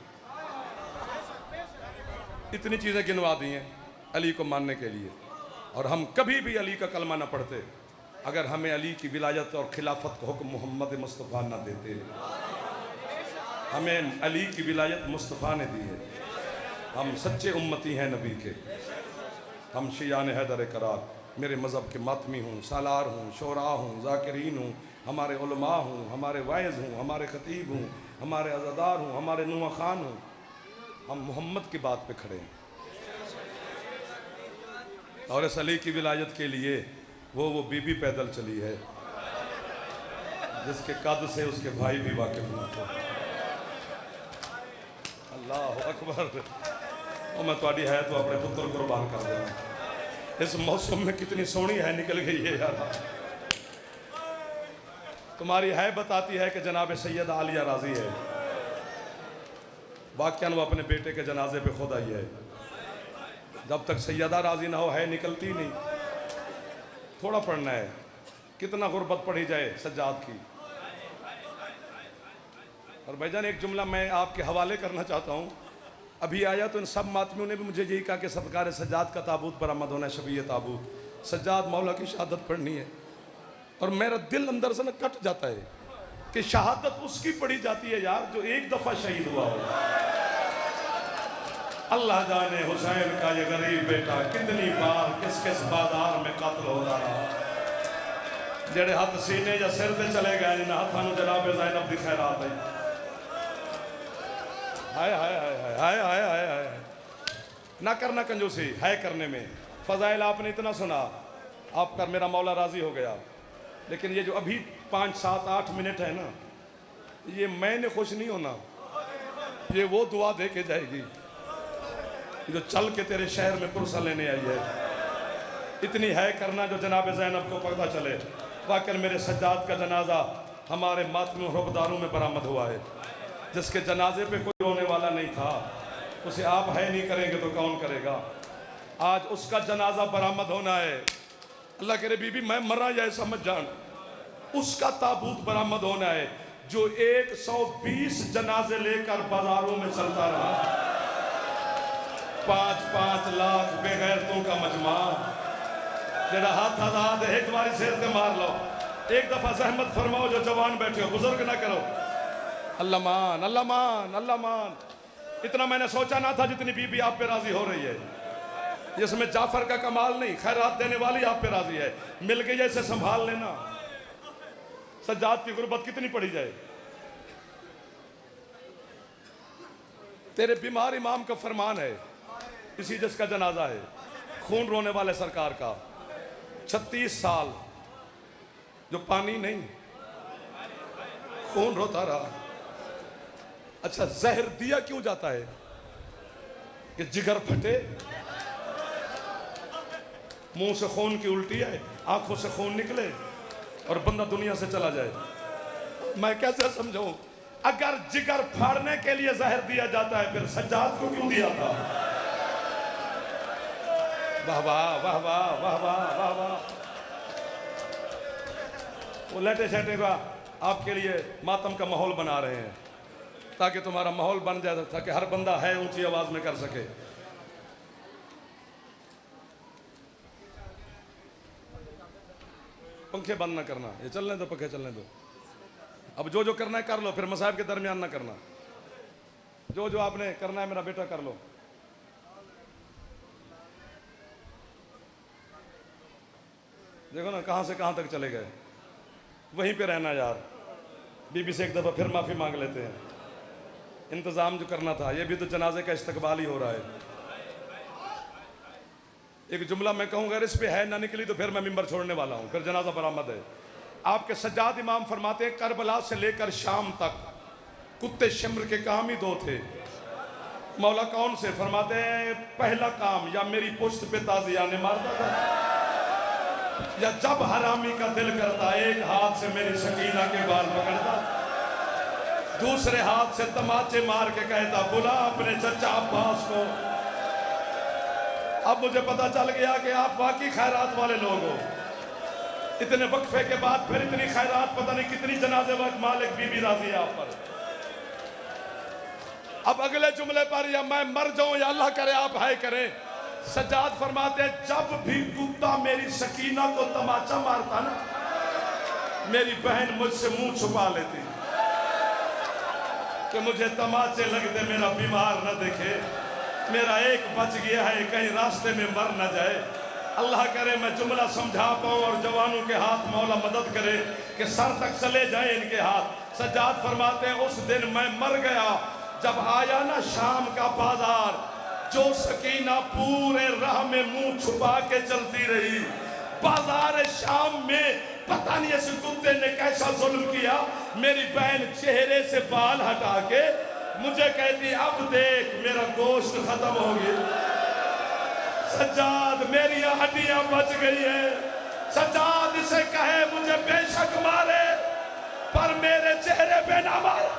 इतनी चीज़ें गिनवा दी हैं अली को मानने के लिए। और हम कभी भी अली का कलमा न पढ़ते अगर हमें अली की विलायत और खिलाफत का हुक्म मोहम्मद मुस्तफ़ा न देते। हमें अली की विलायत मुस्तफ़ा ने दी है। हम सच्चे उम्मती हैं नबी के। हम शियान हैदर करार, मेरे मज़हब के मातमी हूँ, सालार हूँ, शोरा हूँ, ज़ाकिरीन हूँ, हमारे उलमा हूँ, हमारे वाइज़ हूँ, हमारे ख़तीब हूँ, हमारे अज़ादार हूँ, हमारे नुआ खान हूँ। हम मोहम्मद की बात पे खड़े हैं। और इस अली की विलायत के लिए वो बीबी पैदल चली है जिसके कद से उसके भाई भी वाकिफ न थे। अल्लाह अकबर। और मैं तुम्हारी है तो अपने पुत्र कुर्बान कर देना। इस मौसम में कितनी सोहनी है निकल गई है यार। तुम्हारी है बताती है कि जनाब सैयद आलिया राजी है। वाक़यान वो अपने बेटे के जनाजे पे खुद आई है। जब तक सैयदा राजी ना हो है निकलती नहीं। थोड़ा पढ़ना है, कितना गुर्बत पढ़ी जाए सज्जाद की। और भाईजान एक जुमला मैं आपके हवाले करना चाहता हूँ। अभी आया तो इन सब मातमियों ने भी मुझे यही कहा कि सदकार सज्जाद का ताबूत बरामद होना है, शबीय ताबूत, सज्जाद मौला की शहादत पढ़नी है। और मेरा दिल अंदर से न कट जाता है कि शहादत उसकी पढ़ी जाती है यार जो एक दफ़ा शहीद हुआ हो। अल्लाह जाने हुसैन का ये गरीब बेटा कितनी बार किस किस बाजार में कत्ल होता रहा। जेड़े हाथ सीने या सिर पे चले गए इन हाथों में जनाब ज़ैनब दी खैरात है। हाय हाय हाय हाय हाय हाय हाय। ना करना कंजूसी है करने में। फ़ज़ाइल आपने इतना सुना, आप कर मेरा मौला राज़ी हो गया। लेकिन ये जो अभी 5, 7, 8 मिनट है ना, ये मैंने खुश नहीं होना, ये वो दुआ दे के जाएगी। जो चल के तेरे शहर में पुरसा लेने आई है। इतनी है करना जो जनाब ज़ैनब को पता चले। वाकई मेरे सज्जाद का जनाजा हमारे मातम रुबदारों में बरामद हुआ है। जिसके जनाजे पे कोई रोने वाला नहीं था, उसे आप है नहीं करेंगे तो कौन करेगा। आज उसका जनाजा बरामद होना है। अल्लाह करे बीबी मैं मरा या ऐसा मत जान, उसका ताबूत बरामद होना है जो 120 जनाजे लेकर बाजारों में चलता रहा। 5-5 लाख बेगैरतों का मजमा जरा हाथ आजाद है, एक बारी शेर से मार लो। एक दफा जहमत फरमाओ जो जवान बैठे हो, बुजुर्ग ना करो। अल्लाह मान, अल्लाह मान, अल्लाह मान। इतना मैंने सोचा ना था जितनी बीबी आप पे राजी हो रही है। इसमें जाफर का कमाल नहीं, खैरात देने वाली आप पे राजी है। मिल गई ऐसे संभाल लेना। सज्जाद की गुर्बत कितनी पड़ी जाए। तेरे बीमार इमाम का फरमान है, इसी जिसका जनाजा है, खून रोने वाले सरकार का। 36 साल जो पानी नहीं, खून रोता रहा। अच्छा जहर दिया क्यों जाता है कि जिगर फटे, मुंह से खून की उल्टी है, आंखों से खून निकले और बंदा दुनिया से चला जाए। मैं कैसे समझाऊं? अगर जिगर फाड़ने के लिए जहर दिया जाता है फिर सज्जाद को क्यों दिया था? वाह वाह वाह वाह वाह वाह वाह वाह। वो लेटे शेटे का आपके लिए मातम का माहौल बना रहे हैं ताकि तुम्हारा माहौल बन जाए, ताकि हर बंदा है ऊंची आवाज में कर सके। पंखे बंद ना करना, ये चलने दो, पंखे चलने दो। अब जो जो करना है कर लो, फिर मसाइब के दरमियान ना करना। जो जो आपने करना है मेरा बेटा कर लो। देखो ना कहां से कहां तक चले गए। वहीं पे रहना यार। बीबी से एक दफा फिर माफी मांग लेते हैं। इंतजाम जो करना था, ये भी तो जनाजे का इस्तकबाल ही हो रहा है। एक जुमला मैं कहूँगा, अगर इस पे है ना निकली तो फिर मैं मिंबर छोड़ने वाला हूँ, फिर जनाजा बरामद है। आपके सज्जाद इमाम फरमाते हैं करबला से लेकर शाम तक कुत्ते शिम्र के काम ही 2 थे। मौला कौन से? फरमाते हैं पहला काम या मेरी पुश्त पे ताजिया ने मारता था, या जब हरामी का दिल करता एक हाथ से मेरी सकीना के बाल पकड़ता, दूसरे हाथ से तमाचे मार के कहता बुला अपने चचा अब्बास को। अब मुझे पता चल गया कि आप वाकई खैरात वाले लोग हो। इतने वक्फे के बाद फिर इतनी खैरात, पता नहीं कितनी जनाजे वक्त मालिक बीबी राजी है आप पर। अब अगले जुमले पर या मैं मर जाऊं या अल्लाह करे आप हाय करें, सज्जाद फरमाते हैं जब भी कुत्ता मेरी सकीना को तमाचा मारता ना, मेरी बहन मुझसे मुंह छुपा लेती कि मुझे तमाचे लगते मेरा बीमार न देखे, मेरा एक बच गया है कहीं रास्ते में मर न जाए। अल्लाह करे मैं जुमला समझा पाऊं और जवानों के हाथ मौला मदद करे कि सर तक चले जाए इनके हाथ। सज्जाद फरमाते हैं उस दिन मैं मर गया जब आया ना शाम का बाजार, जो सकीना पूरे राह में मुंह छुपा के चलती रही। बाजार शाम में पता नहीं इस कुत्ते ने कैसा जुल्म किया, मेरी बहन चेहरे से बाल हटा के मुझे कहती अब देख मेरा गोश्त खत्म हो गया। सज्जाद मेरी हड्डियां बच गई है। सज्जाद इसे कहे मुझे बेशक मारे पर मेरे चेहरे पे ना मारे।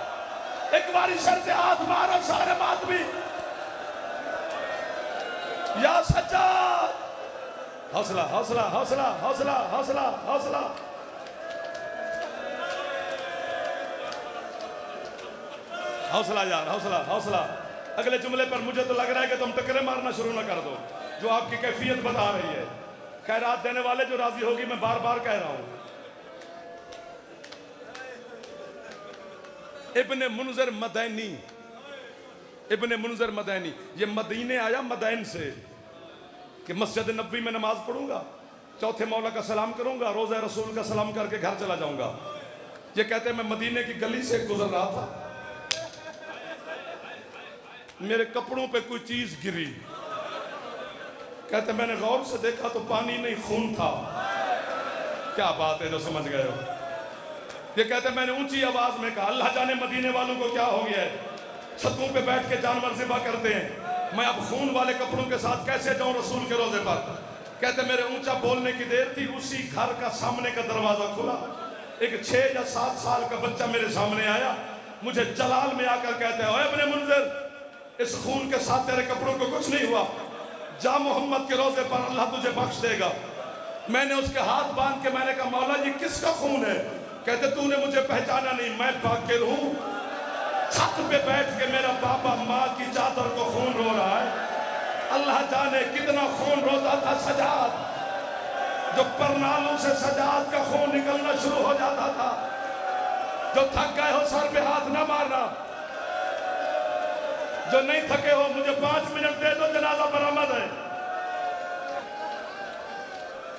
एक बारी सर से हाथ मारो सारे मातमी, या सज्जाद। हौसला हौसला हौसला हौसला हौसला हौसला। हौसला यार, हौसला हौसला। अगले जुमले पर मुझे तो लग रहा है कि तुम टकरे मारना शुरू ना कर दो, जो आपकी कैफियत बता रही है। खैरात देने वाले जो राजी होगी, मैं बार बार कह रहा हूं। इब्ने मुनज़र मदैनी, इब्ने मुनज़र मदैनी, ये मदीने आया मदैन से कि मस्जिद नबवी में नमाज पढ़ूंगा, चौथे मौला का सलाम करूंगा, रोज़ा रसूल का सलाम करके घर चला जाऊंगा। ये कहते मैं मदीने की गली से गुजर रहा था, मेरे कपड़ों पे कोई चीज गिरी। कहते मैंने गौर से देखा तो पानी नहीं खून था। क्या बात है जो समझ गए हो। ये कहते मैंने ऊंची आवाज में कहा अल्लाह जाने मदीने वालों को क्या हो गया है, छतों पे बैठ के जानवर ज़िबा करते हैं, मैं अब खून वाले कपड़ों के साथ कैसे जाऊं रसूल के रोजे पर। कहते मेरे ऊंचा बोलने की देर थी, उसी घर का सामने का दरवाजा खुला, एक 6 या 7 साल का बच्चा मेरे सामने आया, मुझे जलाल में आकर कहते हैं, ओए इब्ने मुंज़िर, इस खून के साथ तेरे कपड़ों को कुछ नहीं हुआ, जा मोहम्मद के रोजे पर, अल्लाह तुझे बख्श देगा। मैंने उसके हाथ बांध के मैंने कहा, मौला जी किसका खून है? कहते तूने मुझे पहचाना नहीं, मैं बाकिर हूं। छत पे बैठ के मेरा पापा माँ की चादर को खून रो रहा है। अल्लाह जाने कितना खून रोता था सजाद, जो परनालों से सजाद का खून निकलना शुरू हो जाता था। जो थक गए हो सर पे हाथ ना मारना, जो नहीं थके हो मुझे 5 मिनट दे दो, जनाजा बरामद है।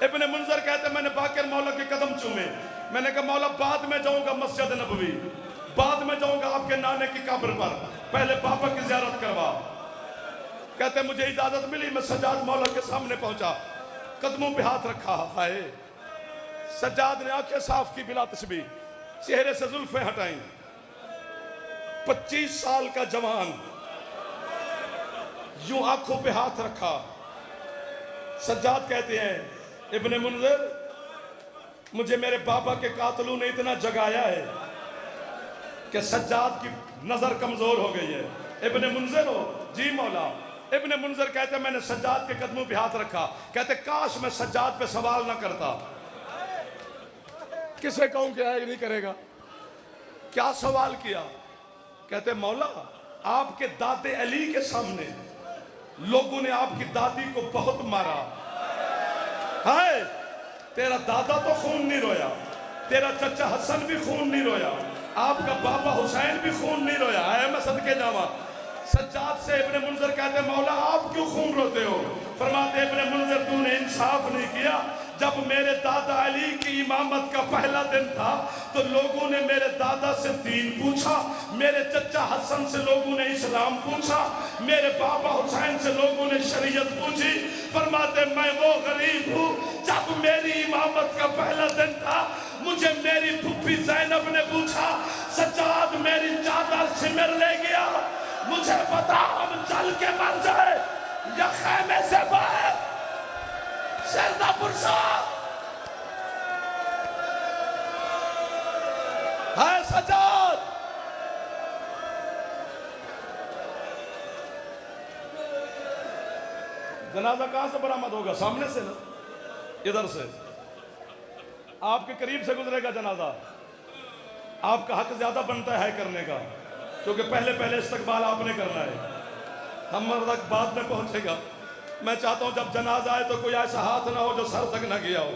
इब्ने मुंज़िर कहते मैंने बाकिर मौला के कदम चूमे। मैंने कहा मौला बाद में जाऊंगा मस्जिद नबवी, बाद में जाऊंगा आपके नाने की कब्र पर, पहले पापा की ज़ियारत करवा। कहते मुझे इजाजत मिली, मैं सज्जाद मौला के सामने पहुंचा, कदमों पे हाथ रखा। हाय सज्जाद ने आंखें साफ की बिला तस्बीह, चेहरे से जुल्फें हटाई। 25 साल का जवान यूं आंखों पे हाथ रखा। सज्जाद कहते हैं इब्ने मुंज़िर, मुझे मेरे पापा के कातलों ने इतना जगाया है कि सज्जाद की नजर कमजोर हो गई है। इब्ने मुंज़िर हो? जी मौला। इब्ने मुंज़िर कहते मैंने सज्जाद के कदमों पे हाथ रखा। कहते काश मैं सज्जाद पे सवाल ना करता। किसे कहूं क्या नहीं करेगा, क्या सवाल किया? कहते मौला आपके दादे अली के सामने लोगों ने आपकी दादी को बहुत मारा। हाय तेरा दादा तो खून नहीं रोया, तेरा चचा हसन भी खून नहीं रोया, आपका बाबा हुसैन भी खून नहीं रोया है। मैं सदके जावा। सज्जाद से इब्ने मुंज़िर कहते मौला आप क्यों खून रोते हो? फरमाते इब्ने मुंज़िर तूने इंसाफ नहीं किया। जब मेरे दादा अली की इमामत का पहला दिन था तो लोगों ने मेरे दादा से दीन पूछा, मेरे चचा हसन से लोगों ने इस्लाम पूछा, मेरे बाबा हुसैन से लोगों ने शरीयत पूछी। फरमाते मैं वो गरीब हूँ, जब मेरी इमामत का पहला दिन था मुझे मेरी फुफ्फी ज़ैनब ने पूछा, सज्जाद मेरी चादर सिमर ले गया, मुझे पता हम चल के मर जाए या खैमे से बाहर सरदापुर साहब है। सज्जाद जनाजा कहां से बरामद होगा? सामने से ना, इधर से आपके करीब से गुजरेगा जनाजा। आपका हक ज्यादा बनता है करने का, क्योंकि पहले पहले इस्तकबाल आपने करना है, हम तक बाद में पहुंचेगा। मैं चाहता हूं जब जनाजा आए तो कोई ऐसा हाथ ना हो जो सर तक ना गया हो।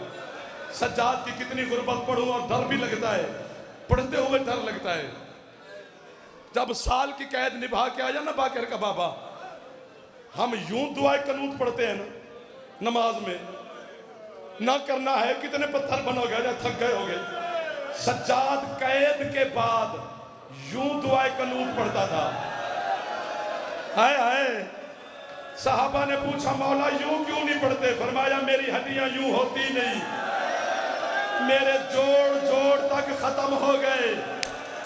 सज्जाद की कितनी गुर्बत पढ़ूं और डर भी लगता है, पढ़ते हुए डर लगता है। जब साल की कैद निभा के आया ना बाकिर का बाबा, हम यूं दुआए कनूत पढ़ते हैं ना नमाज में, ना करना है कितने पत्थर बनोगे या थक गए होगे। सज्जाद कैद के बाद यूं दुआए कनूत पढ़ता था। हाय हाय साहबा ने पूछा मौला यूं क्यों नहीं पढ़ते? फरमाया मेरी हड्डियां यूं होती नहीं, मेरे जोड़ जोड़ तक खत्म हो गए।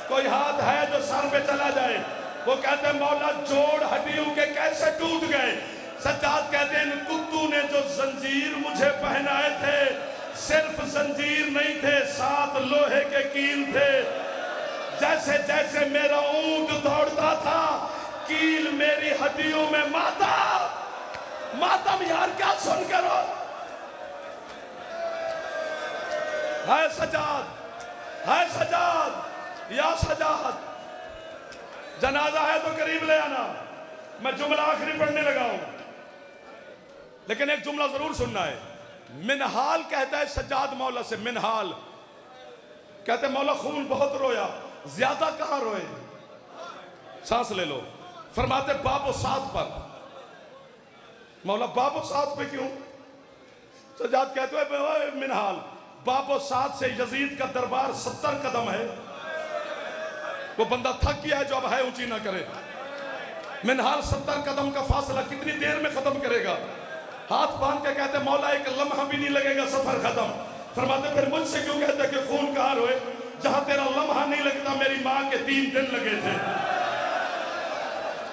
कोई हाथ है जो सर पे चला जाए? वो कहते मौला जोड़ हड्डियों के कैसे टूट गए? सज्जाद कहते हैं कुत्तू ने जो जंजीर मुझे पहनाए थे, सिर्फ जंजीर नहीं थे, 7 लोहे के कील थे। जैसे जैसे मेरा ऊंट दौड़ता था कील मेरी हड्डियों में मातम यार क्या सुन करो। है सज्जाद, है सज्जाद, या सज्जाद जनाजा है तो करीब ले आना। मैं जुमला आखिरी पढ़ने लगा हूं, लेकिन एक जुमला जरूर सुनना है। मिनहाल कहता है सज्जाद मौला से, मिनहाल कहते मौला खून बहुत रोया, ज्यादा कहां रोए? सांस ले लो। फरमाते बाबो 7 पर। मौला बाबो 7 पे क्यों? सज्जाद कहते हैं मिनहाल बाबो 7 से यजीद का दरबार 70 कदम है, वो बंदा थक गया है जो अब है ऊंची ना करे। मिनहाल 70 कदम का फासला कितनी देर में खत्म करेगा? हाथ बांध के कहते मौला एक लम्हा भी नहीं लगेगा सफर खत्म। फरमाते फिर मुझसे क्यों कहते कि खून कहां रोए? जहां तेरा लम्हा नहीं लगता मेरी मां के 3 दिन लगे थे।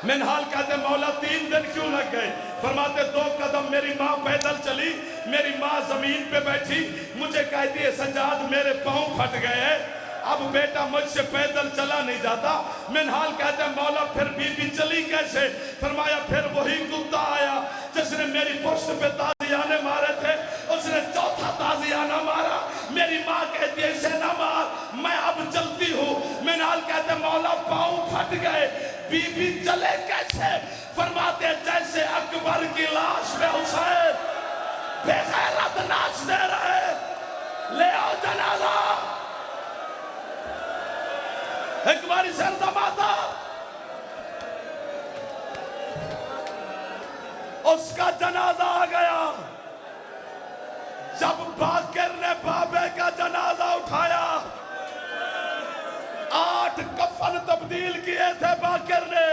मिनहाल कहते मौला 3 दिन क्यों लग गए? फरमाते 2 कदम मेरी माँ पैदल चली, मेरी माँ जमीन पे बैठी, मुझे कहती है सज्जाद मेरे पाँव फट गए, अब बेटा मुझसे पैदल चला नहीं जाता। मिनहाल कहते हैं मौला फिर बीबी चली कैसे? फरमाया फिर वही कुत्ता आया जिसने मेरी पुष्ट पे ताजियाने मारे थे, उसने चौथा ताजियाना मारा। मेरी माँ कहती है इसे ना मार, मैं अब चलती हूँ। मिनहाल कहते हैं मौला पाँव फट गए, बीबी चले कैसे? फरमाते जैसे अकबर की लाश पे हुसैन बेगैरत नाचते रहे, ले आओ जनाजा। एक बारी सरदा माता, उसका जनाजा आ गया। जब बाकर ने बाबे का जनाजा उठाया, 8 कफन तब्दील किए थे बाकर ने।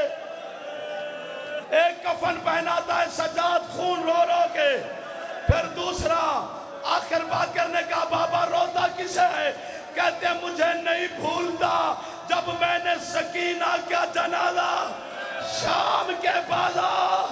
एक कफन पहनाता है सज्जाद खून रो रो के, फिर दूसरा। आखिर बाकर ने कहा बाबा रोता किसे है? कहते मुझे नहीं भूलता जब मैंने सकीना का जनाजा शाम के बाजार